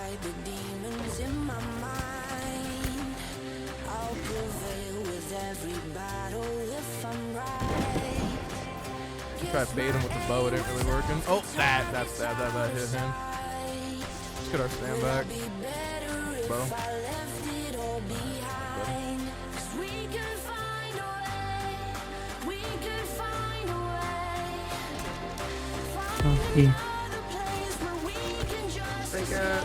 fight the demons in my mind. I'll prevail with every battle if I'm right. Try to bait him with the bow, it ain't really working. Oh, that hit him. Let's get our stand back. Bow. Okay. Take it.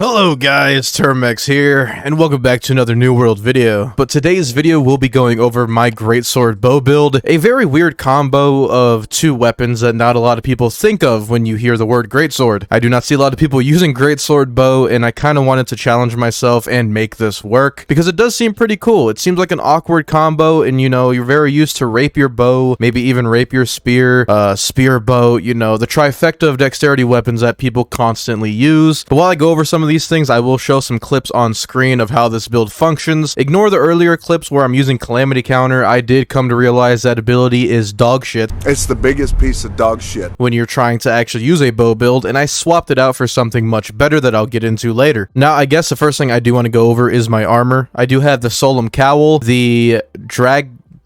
Hello guys, Termex here, and welcome back to another New World video. But today's video will be going over my Greatsword bow build, a very weird combo of two weapons that not a lot of people think of when you hear the word Greatsword. I do not see a lot of people using Greatsword bow, and I kind of wanted to challenge myself and make this work, because it does seem pretty cool. It seems like an awkward combo, and you know, you're very used to rapier bow, maybe even rapier spear, spear bow, you know, the trifecta of dexterity weapons that people constantly use. But while I go over some of these things, I will show some clips on screen of how this build functions. Ignore the earlier clips where I'm using Calamity Counter. I did come to realize that ability is dog shit. It's the biggest piece of dog shit When you're trying to actually use a bow build, and I swapped it out for something much better that I'll get into later. Now, I guess the first thing I do want to go over is my armor. I do have the Solemn Cowl, the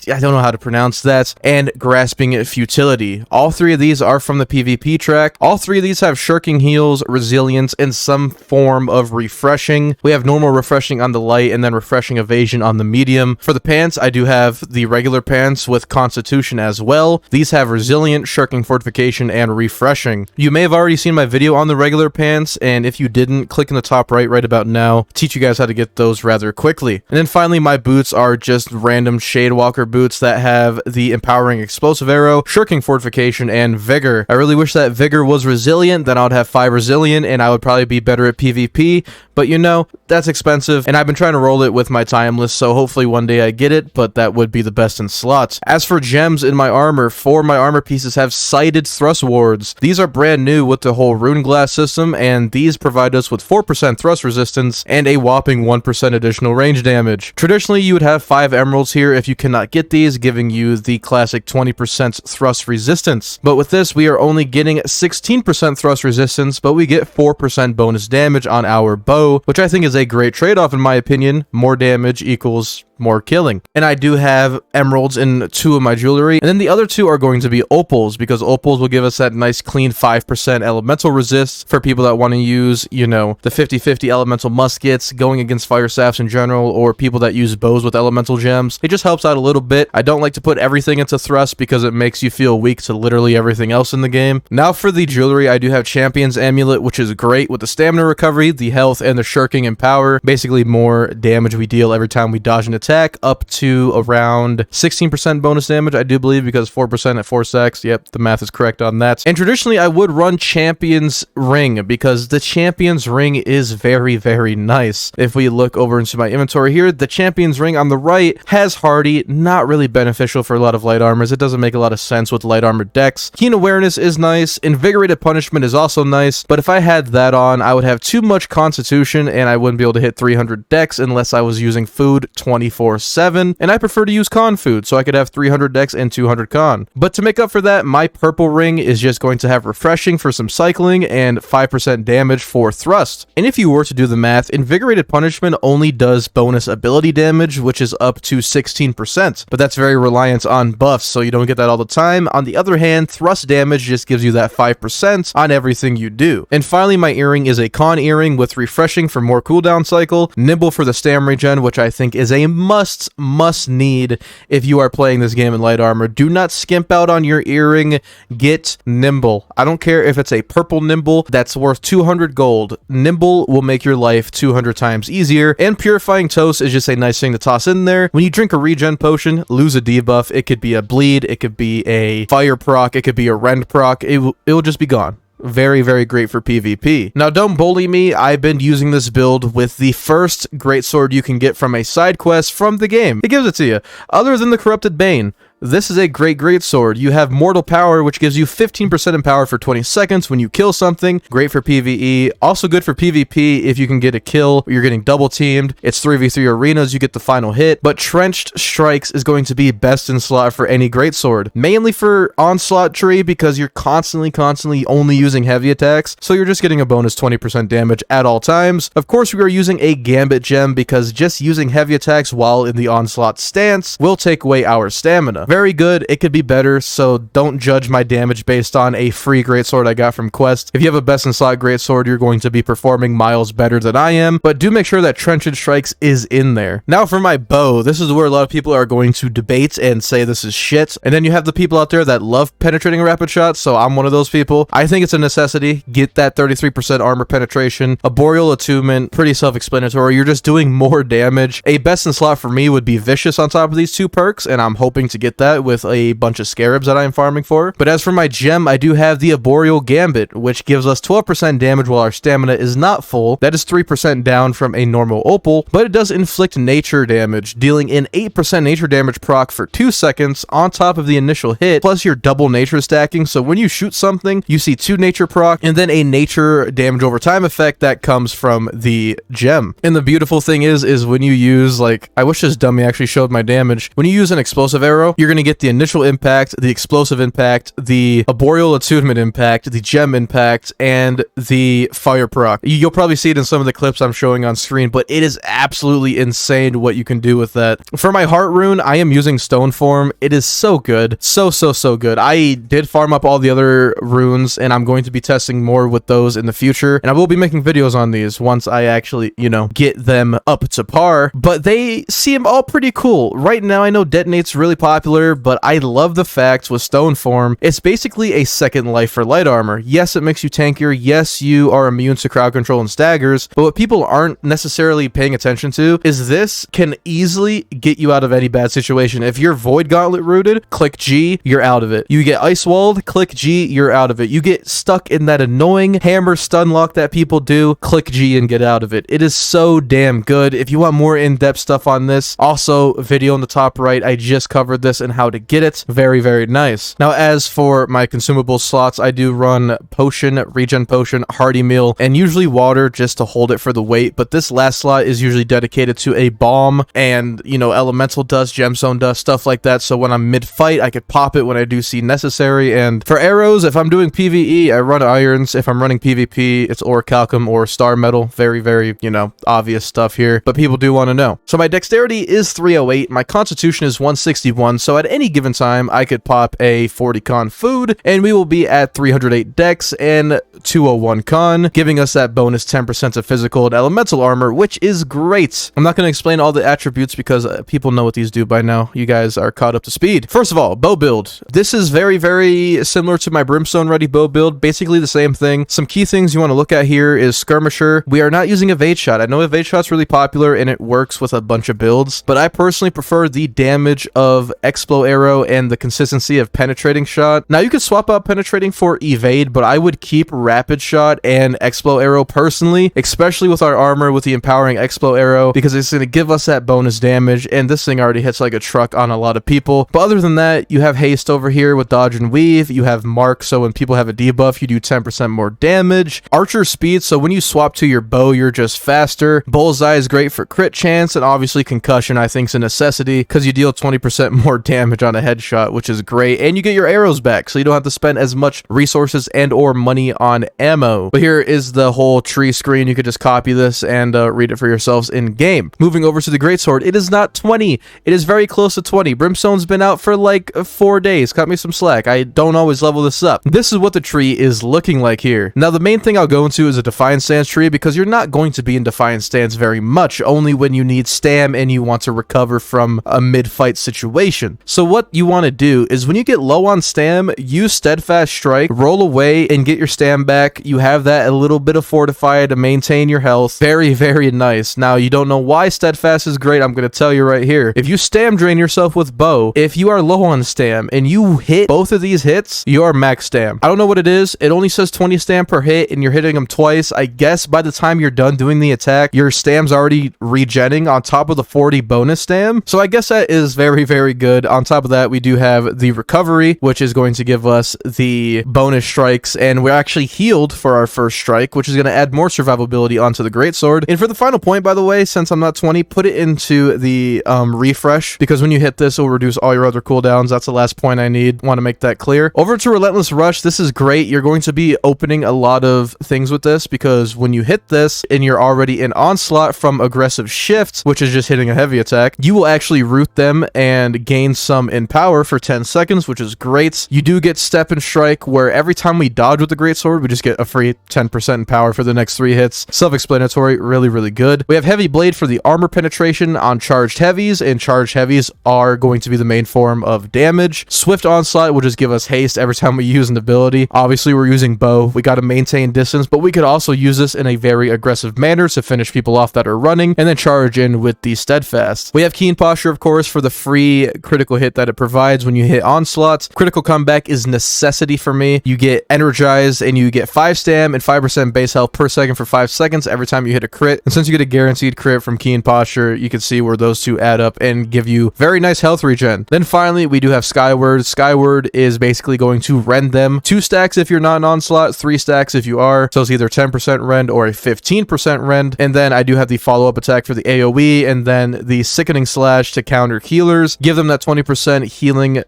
I don't know how to pronounce that, and Grasping Futility. All three of these are from the PvP track. All three of these have Shirking Heals, Resilience, and some form of Refreshing. We have normal Refreshing on the light, and then Refreshing Evasion on the medium. For the pants, I do have the regular pants with Constitution as well. These have Resilient, Shirking Fortification, and Refreshing. You may have already seen my video on the regular pants, and if you didn't, click in the top right about now. Teach you guys how to get those rather quickly. And then finally, my boots are just random Shadewalker boots that have the Empowering Explosive Arrow, Shirking Fortification, and Vigor. I really wish that Vigor was Resilient, then I would have 5 Resilient, and I would probably be better at PvP, but you know, that's expensive, and I've been trying to roll it with my Timeless, so hopefully one day I get it, but that would be the best in slots. As for gems in my armor, 4 of my armor pieces have Sighted Thrust Wards. These are brand new with the whole Rune Glass system, and these provide us with 4% thrust resistance and a whopping 1% additional range damage. Traditionally, you would have 5 emeralds here if you cannot get these, giving you the classic 20% thrust resistance. But with this, we are only getting 16% thrust resistance, but we get 4% bonus damage on our bow, which I think is a great trade-off in my opinion. More damage equals more killing. And I do have emeralds in 2 of my jewelry, and then the other 2 are going to be opals, because opals will give us that nice clean 5% elemental resist for people that want to use, you know, the 50-50 elemental muskets, going against fire staffs in general, or people that use bows with elemental gems. It just helps out a little bit. I don't like to put everything into thrust because it makes you feel weak to literally everything else in the game. Now for the jewelry, I do have Champion's Amulet, which is great with the stamina recovery, the health, and the shirking and power. Basically more damage we deal every time we dodge an attack, up to around 16% bonus damage, I do believe, because 4% at 4 stacks. Yep, the math is correct on that. And traditionally, I would run Champion's Ring, because the Champion's Ring is very, very nice. If we look over into my inventory here, the Champion's Ring on the right has Hardy, not really beneficial for a lot of light armors. It doesn't make a lot of sense with light armor decks. Keen Awareness is nice. Invigorated Punishment is also nice, but if I had that on, I would have too much Constitution, and I wouldn't be able to hit 300 dex unless I was using food 24/7, and I prefer to use con food, so I could have 300 dex and 200 con. But to make up for that, my purple ring is just going to have Refreshing for some cycling and 5% damage for thrust. And if you were to do the math, Invigorated Punishment only does bonus ability damage, which is up to 16%, but that's very reliant on buffs, so you don't get that all the time. On the other hand, thrust damage just gives you that 5% on everything you do. And finally, my earring is a con earring with Refreshing for more cooldown cycle, Nimble for the stam regen, which I think is a must need if you are playing this game in light armor. Do not skimp out on your earring. Get Nimble. I don't care if it's a purple Nimble that's worth 200 gold. Nimble will make your life 200 times easier, and Purifying Toast is just a nice thing to toss in there. When you drink a regen potion, lose a debuff. It could be a bleed, it could be a fire proc, it could be a rend proc. It will just be gone. Very, very great for PvP. Now, don't bully me. I've been using this build with the first Greatsword you can get from a side quest from the game. It gives it to you. Other than the Corrupted Bane. This is a great sword. You have mortal power, which gives you 15% in power for 20 seconds when you kill something. Great for PvE. Also good for PvP if you can get a kill, you're getting double teamed. It's 3v3 arenas, you get the final hit. But Trenched Strikes is going to be best in slot for any greatsword. Mainly for Onslaught Tree because you're constantly only using heavy attacks. So you're just getting a bonus 20% damage at all times. Of course, we are using a Gambit gem because just using heavy attacks while in the onslaught stance will take away our stamina. Very good. It could be better, so don't judge my damage based on a free greatsword I got from Quest. If you have a best in slot greatsword, you're going to be performing miles better than I am, but do make sure that Trenched Strikes is in there. Now for my bow, this is where a lot of people are going to debate and say this is shit, and then you have the people out there that love penetrating rapid shots, so I'm one of those people. I think it's a necessity. Get that 33% armor penetration. A Boreal Attunement, pretty self-explanatory. You're just doing more damage. A best in slot for me would be Vicious on top of these two perks, and I'm hoping to get that with a bunch of Scarabs that I'm farming for. But as for my gem, I do have the Arboreal Gambit, which gives us 12% damage while our stamina is not full. That is 3% down from a normal opal, but it does inflict nature damage, dealing in 8% nature damage proc for 2 seconds on top of the initial hit, plus your double nature stacking, so when you shoot something, you see 2 nature proc, and then a nature damage over time effect that comes from the gem. And the beautiful thing is when you use, like, I wish this dummy actually showed my damage. When you use an explosive arrow, you're going to get the initial impact, the explosive impact, the Arboreal Attunement impact, the gem impact, and the fire proc. You'll probably see it in some of the clips I'm showing on screen, but it is absolutely insane what you can do with that. For my Heartrune, I am using Stone Form. It is so good. So good. I did farm up all the other runes, and I'm going to be testing more with those in the future, and I will be making videos on these once I actually, you know, get them up to par, but they seem all pretty cool. Right now, I know Detonate's really popular, but I love the fact with Stone Form, it's basically a second life for light armor. Yes, it makes you tankier. Yes, you are immune to crowd control and staggers, but what people aren't necessarily paying attention to is this can easily get you out of any bad situation. If you're Void Gauntlet rooted, click G, you're out of it. You get Ice Walled, click G, you're out of it. You get stuck in that annoying hammer stun lock that people do, click G and get out of it. It is so damn good. If you want more in-depth stuff on this, also video in the top right, I just covered this and how to get it. Very nice. Now as for my consumable slots, I do run potion, regen potion, hearty meal, and usually water just to hold it for the weight, but this last slot is usually dedicated to a bomb and, you know, elemental dust, gemstone dust, stuff like that, so when I'm mid-fight, I could pop it when I do see necessary. And for arrows, if I'm doing PvE, I run irons. If I'm running PvP, it's orichalcum or star metal. Very, you know, obvious stuff here, but people do want to know. So my dexterity is 308, my constitution is 161, so at any given time, I could pop a 40 con food, and we will be at 308 dex and 201 con, giving us that bonus 10% of physical and elemental armor, which is great. I'm not going to explain all the attributes because people know what these do by now. You guys are caught up to speed. First of all, bow build. This is very similar to my Brimstone Ready bow build, basically the same thing. Some key things you want to look at here is Skirmisher. We are not using Evade Shot. I know Evade Shot's really popular and it works with a bunch of builds, but I personally prefer the damage of Explo Arrow and the consistency of Penetrating Shot. Now you could swap out Penetrating for Evade, but I would keep Rapid Shot and Explo Arrow personally, especially with our armor with the Empowering Explo Arrow, because it's going to give us that bonus damage, and this thing already hits like a truck on a lot of people. But other than that, you have Haste over here with Dodge and Weave. You have Mark, so when people have a debuff, you do 10% more damage. Archer Speed, so when you swap to your bow, you're just faster. Bullseye is great for crit chance, and obviously Concussion I think is a necessity because you deal 20% more damage on a headshot, which is great, and you get your arrows back, so you don't have to spend as much resources and or money on ammo. But here is the whole tree screen. You could just copy this and read it for yourselves in game. Moving over to the Greatsword, it is not 20. It is very close to 20. Brimstone's been out for like 4 days. Cut me some slack. I don't always level this up. This is what the tree is looking like here. Now the main thing I'll go into is a Defiant Stance tree, because you're not going to be in Defiant Stance very much, only when you need stam and you want to recover from a mid-fight situation. So what you want to do is when you get low on stam, use Steadfast Strike, roll away and get your stam back. You have that a little bit of Fortify to maintain your health. Very nice. Now you don't know why Steadfast is great. I'm going to tell you right here. If you stam drain yourself with bow, if you are low on stam and you hit both of these hits, you are max stam. I don't know what it is. It only says 20 stam per hit and you're hitting them twice. I guess by the time you're done doing the attack, your stam's already regenning on top of the 40 bonus stam. So I guess that is very good. good. On top of that, we do have the recovery, which is going to give us the bonus strikes, and we're actually healed for our first strike, which is going to add more survivability onto the Greatsword. And for the final point, by the way, since I'm not 20, put it into the refresh, because when you hit this, it will reduce all your other cooldowns. That's the last point I need. Want to make that clear. Over to Relentless Rush. This is great. You're going to be opening a lot of things with this, because when you hit this and you're already in onslaught from aggressive shift, which is just hitting a heavy attack, you will actually root them and gain some in power for 10 seconds, which is great. You do get Step and Strike, where every time we dodge with the Greatsword, we just get a free 10% in power for the next 3 hits. Self-explanatory, really, really good. We have Heavy Blade for the armor penetration on charged heavies, and charged heavies are going to be the main form of damage. Swift Onslaught will just give us haste every time we use an ability. Obviously, we're using bow. We got to maintain distance, but we could also use this in a very aggressive manner to finish people off that are running, and then charge in with the Steadfast. We have Keen Posture, of course, for the free critical hit that it provides when you hit onslaughts. Critical Comeback is necessity for me. You get energized, and you get 5 stam and 5% base health per second for 5 seconds every time you hit a crit. And since you get a guaranteed crit from Keen Posture, you can see where those two add up and give you very nice health regen. Then finally, we do have Skyward. Skyward is basically going to rend them. 2 stacks if you're not an onslaught, 3 stacks if you are. So it's either 10% rend or a 15% rend. And then I do have the follow-up attack for the AoE, and then the Sickening Slash to counter healers. Give them that 20% healing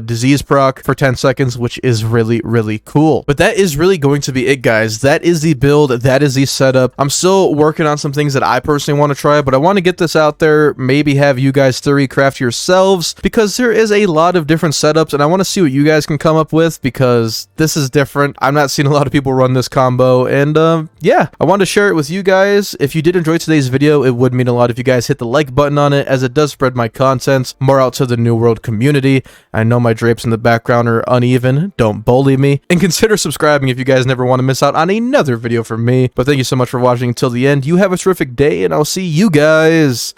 disease proc for 10 seconds, which is really, really cool. But that is really going to be it, guys. That is the build. That is the setup. I'm still working on some things that I personally want to try, but I want to get this out there, maybe have you guys theory craft yourselves, because there is a lot of different setups, and I want to see what you guys can come up with, because this is different. I'm not seeing a lot of people run this combo, and yeah, I wanted to share it with you guys. If you did enjoy today's video, it would mean a lot if you guys hit the like button on it, as it does spread my content more out to the New World community. I know my drapes in the background are uneven. Don't bully me. And consider subscribing if you guys never want to miss out on another video from me. But thank you so much for watching until the end. You have a terrific day, and I'll see you guys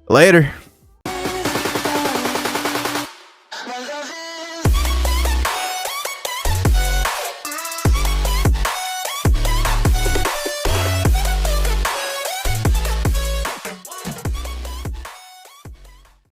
later.